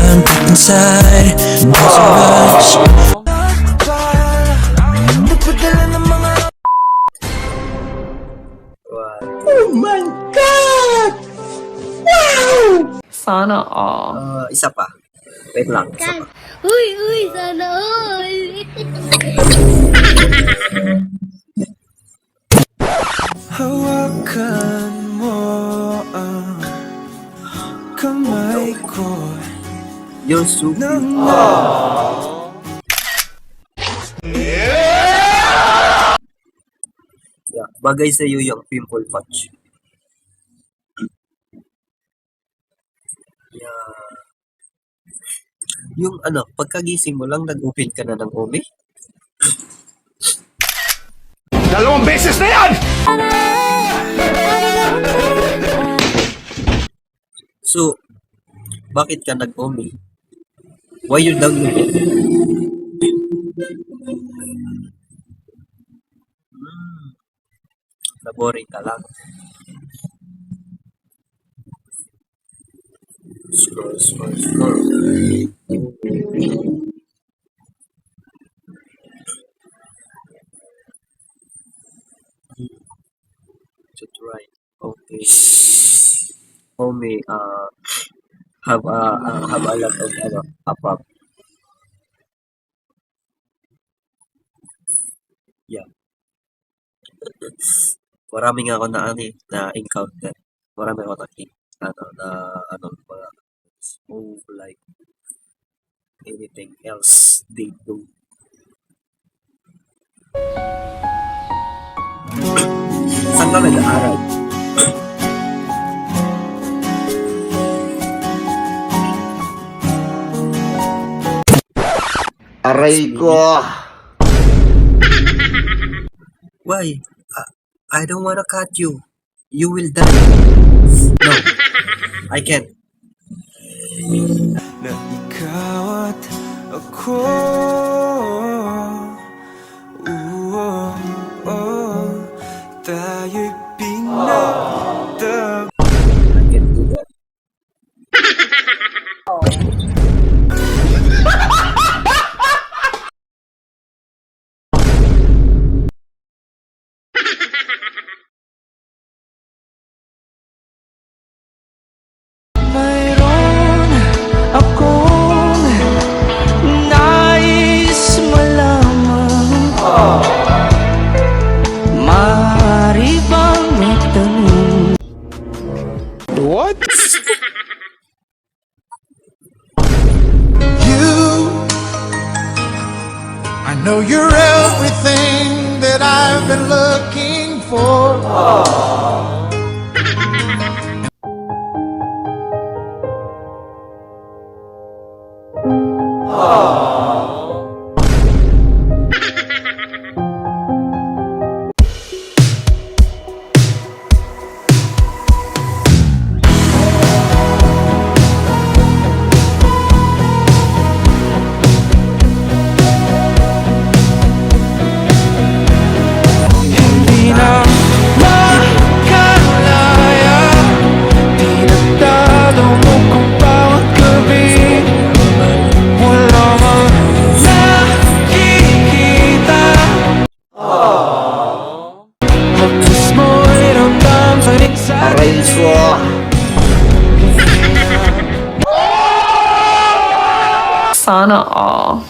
I'm deep inside. There's a rush. Oh my God! Wow! Sana all. Isa pa. Wait lang, isa pa. Uy, sana all. Hawakan mo ang kamay ko. You're so Yeah, bagay sa iyo yung pimple patch. Yeah. Yung pagkagising mo lang nag-open ka na ng ome? Dalawang beses na yan! So, bakit ka nag-ome? Why you downloading? Na-boring ka lang. Scroll. To try. Okay. Homie, have a lot of pop-up. Yeah. Marami nga ako na encounter. Marami ako mga smooth like anything else they do. Saan ka nag-aaral? Aray ko! Why? I don't wanna cut you. You will die. No, I can't. Na ikaw at ako. Tayo'y pinagdag. I can't do that. Mayroon akong nais malaman. Maaari bang itanong? What? I know you're everything that I've been looking for. Hindi na makalaya. Tinatalo mo kung bawat gabi. Wala mang nakikita. Magdis mo'y ramdam sa Aray ko! Sana all.